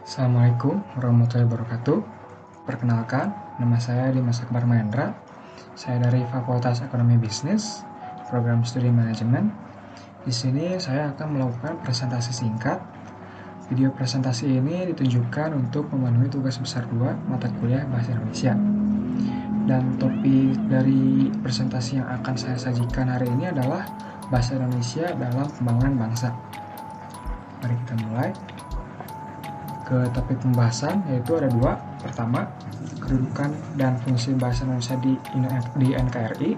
Assalamualaikum warahmatullahi wabarakatuh. Perkenalkan, nama saya Dimas Akbar Mahendra. Saya dari Fakultas Ekonomi Bisnis, Program Studi Manajemen. Di sini saya akan melakukan presentasi singkat. Video presentasi ini ditujukan untuk memenuhi tugas besar 2 mata kuliah Bahasa Indonesia. Dan topik dari presentasi yang akan saya sajikan hari ini adalah Bahasa Indonesia dalam Pembangunan Bangsa. Mari kita mulai. Ke topik pembahasan yaitu ada 2. Pertama, kedudukan dan fungsi bahasa Indonesia di NKRI,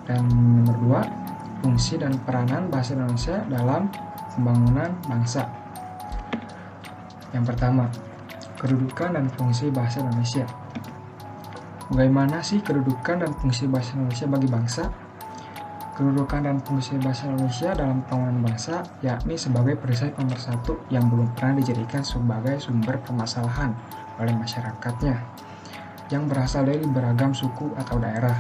dan nomor 2, fungsi dan peranan bahasa Indonesia dalam pembangunan bangsa. Yang pertama, kedudukan dan fungsi bahasa Indonesia. Bagaimana sih kedudukan dan fungsi bahasa Indonesia bagi bangsa? Kedudukan dan fungsi bahasa Indonesia dalam pembangunan bangsa yakni sebagai perisai pemersatu yang belum pernah dijadikan sebagai sumber permasalahan oleh masyarakatnya yang berasal dari beragam suku atau daerah.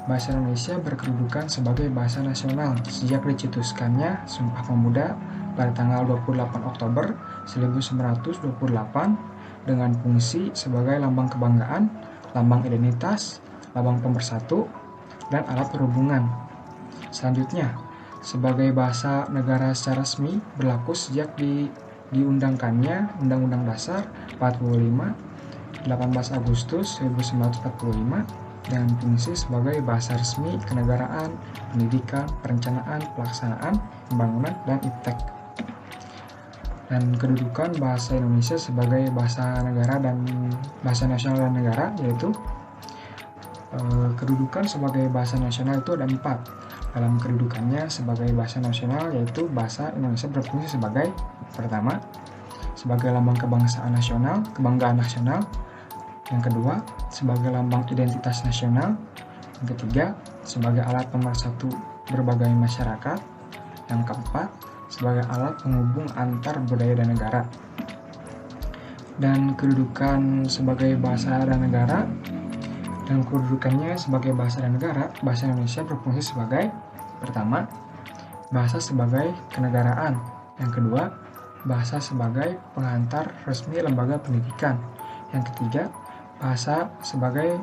Bahasa Indonesia berkedudukan sebagai bahasa nasional sejak dicetuskannya Sumpah Pemuda pada tanggal 28 Oktober 1928 dengan fungsi sebagai lambang kebanggaan, lambang identitas, lambang pemersatu, dan alat perhubungan. Selanjutnya, sebagai bahasa negara secara resmi berlaku sejak diundangkannya Undang-Undang Dasar 45 18 Agustus 1945 dengan fungsi sebagai bahasa resmi kenegaraan, pendidikan, perencanaan, pelaksanaan, pembangunan, dan iptek. Dan kedudukan bahasa Indonesia sebagai bahasa negara dan bahasa nasional dan negara yaitu kedudukan sebagai bahasa nasional itu ada 4. Dalam kedudukannya sebagai bahasa nasional yaitu bahasa Indonesia berfungsi sebagai pertama, sebagai lambang kebangsaan nasional, kebanggaan nasional. Yang kedua, sebagai lambang identitas nasional. Yang ketiga, sebagai alat pemersatu berbagai masyarakat. Yang keempat, sebagai alat penghubung antar budaya dan negara. Dan kedudukan sebagai bahasa dan negara. Dan kedudukannya sebagai bahasa dan negara, bahasa Indonesia berfungsi sebagai pertama, bahasa sebagai kenegaraan. Yang kedua, bahasa sebagai pengantar resmi lembaga pendidikan. Yang ketiga, bahasa sebagai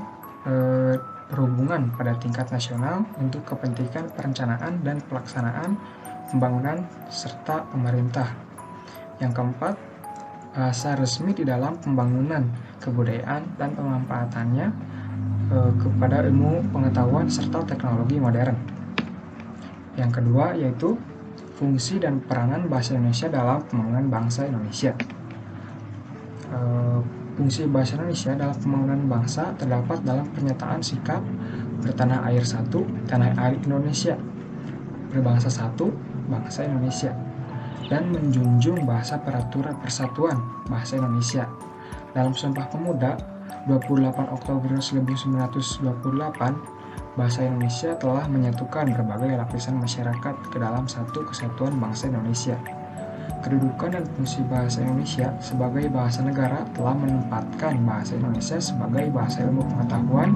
perhubungan pada tingkat nasional untuk kepentingan perencanaan dan pelaksanaan pembangunan serta pemerintah. Yang keempat, bahasa resmi di dalam pembangunan kebudayaan dan pemanfaatannya kepada ilmu pengetahuan serta teknologi modern. Yang kedua yaitu fungsi dan peranan bahasa Indonesia dalam pembangunan bangsa Indonesia. Fungsi bahasa Indonesia dalam pembangunan bangsa terdapat dalam pernyataan sikap bertanah air satu, tanah air Indonesia, berbangsa satu, bangsa Indonesia, dan menjunjung bahasa peraturan persatuan bahasa Indonesia. Dalam Sumpah Pemuda 28 Oktober 1928, bahasa Indonesia telah menyatukan berbagai lapisan masyarakat ke dalam satu kesatuan bangsa Indonesia. Kedudukan dan fungsi bahasa Indonesia sebagai bahasa negara telah menempatkan bahasa Indonesia sebagai bahasa ilmu pengetahuan,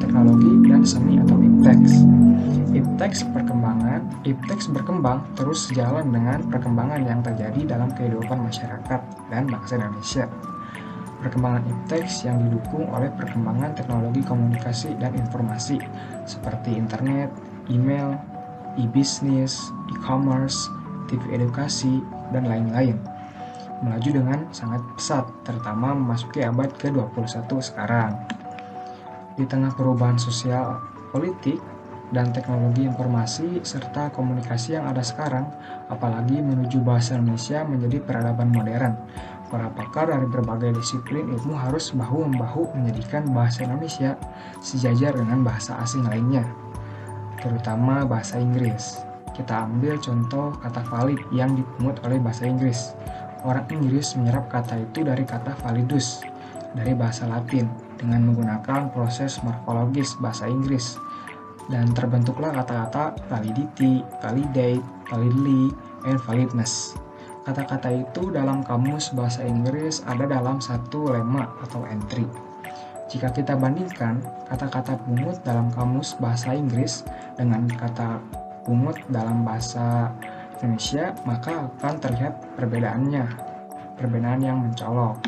teknologi, dan seni atau ipteks. Ipteks berkembang terus sejalan dengan perkembangan yang terjadi dalam kehidupan masyarakat dan bangsa Indonesia. Perkembangan ipteks yang didukung oleh perkembangan teknologi komunikasi dan informasi seperti internet, email, e-business, e-commerce, TV edukasi, dan lain-lain melaju dengan sangat pesat, terutama memasuki abad ke-21 sekarang. Di tengah perubahan sosial, politik, dan teknologi informasi serta komunikasi yang ada sekarang, apalagi menuju bahasa Indonesia menjadi peradaban modern, para pakar dari berbagai disiplin ilmu harus bahu-membahu menjadikan bahasa Indonesia sejajar dengan bahasa asing lainnya, terutama bahasa Inggris. Kita ambil contoh kata valid yang dipungut oleh bahasa Inggris. Orang Inggris menyerap kata itu dari kata validus, dari bahasa Latin, dengan menggunakan proses morfologis bahasa Inggris. Dan terbentuklah kata-kata validity, validate, validly, and validness. Kata-kata itu dalam kamus bahasa Inggris ada dalam satu lema atau entry. Jika kita bandingkan kata-kata pungut dalam kamus bahasa Inggris dengan kata pungut dalam bahasa Indonesia, maka akan terlihat perbedaannya. perbedaan yang mencolok.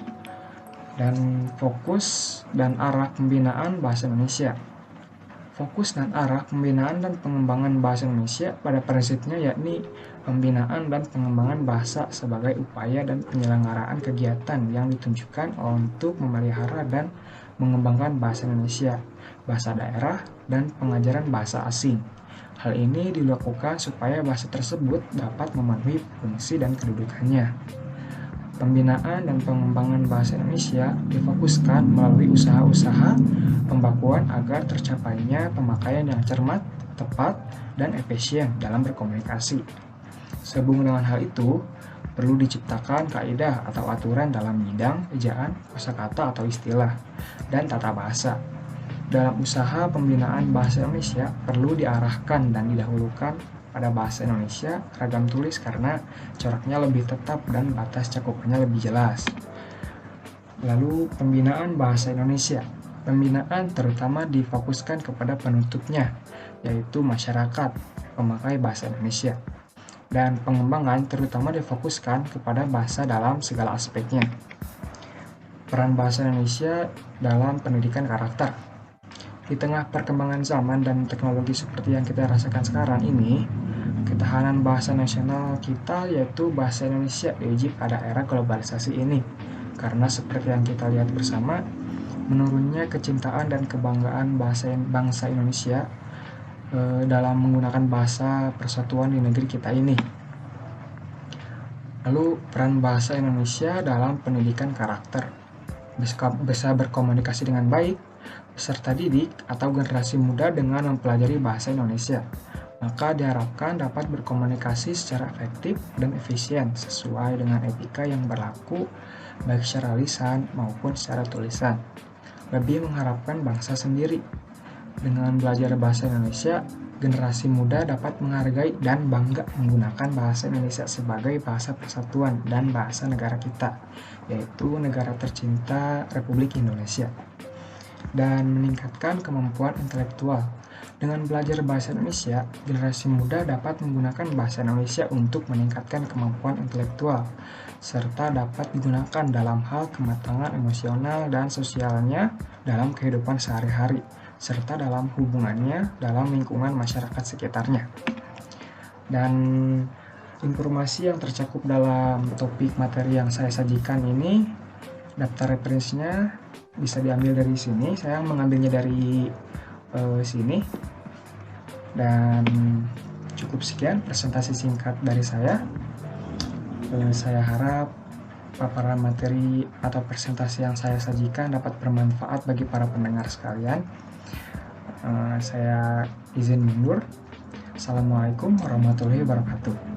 Dan fokus dan arah pembinaan bahasa Indonesia. Fokus dan arah pembinaan dan pengembangan bahasa Indonesia pada prinsipnya yakni pembinaan dan pengembangan bahasa sebagai upaya dan penyelenggaraan kegiatan yang ditunjukkan untuk memelihara dan mengembangkan bahasa Indonesia, bahasa daerah, dan pengajaran bahasa asing. Hal ini dilakukan supaya bahasa tersebut dapat memenuhi fungsi dan kedudukannya. Pembinaan dan pengembangan bahasa Indonesia difokuskan melalui usaha-usaha pembakuan agar tercapainya pemakaian yang cermat, tepat, dan efisien dalam berkomunikasi. Sehubungan dengan hal itu, perlu diciptakan kaidah atau aturan dalam bidang ejaan, kosakata atau istilah, dan tata bahasa. Dalam usaha pembinaan bahasa Indonesia perlu diarahkan dan didahulukan pada bahasa Indonesia ragam tulis karena coraknya lebih tetap dan batas cakupannya lebih jelas. Lalu pembinaan bahasa Indonesia. Pembinaan terutama difokuskan kepada penutupnya, yaitu masyarakat pemakai bahasa Indonesia. Dan pengembangan terutama difokuskan kepada bahasa dalam segala aspeknya. Peran bahasa Indonesia dalam pendidikan karakter. Di tengah perkembangan zaman dan teknologi seperti yang kita rasakan sekarang ini, ketahanan bahasa nasional kita yaitu bahasa Indonesia diuji pada era globalisasi ini. Karena seperti yang kita lihat bersama, menurunnya kecintaan dan kebanggaan bangsa Indonesia dalam menggunakan bahasa persatuan di negeri kita ini. Lalu peran bahasa Indonesia dalam pendidikan karakter. Bisa berkomunikasi dengan baik, peserta didik atau generasi muda dengan mempelajari bahasa Indonesia, maka diharapkan dapat berkomunikasi secara efektif dan efisien sesuai dengan etika yang berlaku baik secara lisan maupun secara tulisan. Lebih mengharapkan bangsa sendiri. Dengan belajar bahasa Indonesia, generasi muda dapat menghargai dan bangga menggunakan bahasa Indonesia sebagai bahasa persatuan dan bahasa negara kita, yaitu negara tercinta Republik Indonesia. Dan meningkatkan kemampuan intelektual. Dengan belajar bahasa Indonesia, generasi muda dapat menggunakan bahasa Indonesia untuk meningkatkan kemampuan intelektual, serta dapat digunakan dalam hal kematangan emosional dan sosialnya dalam kehidupan sehari-hari, serta dalam hubungannya dalam lingkungan masyarakat sekitarnya. Dan informasi yang tercakup dalam topik materi yang saya sajikan ini, daftar referensinya bisa diambil dari sini. Saya mengambilnya dari sini. Dan cukup sekian presentasi singkat dari saya. Saya harap paparan materi atau presentasi yang saya sajikan dapat bermanfaat bagi para pendengar sekalian. Saya izin mundur. Assalamualaikum warahmatullahi wabarakatuh.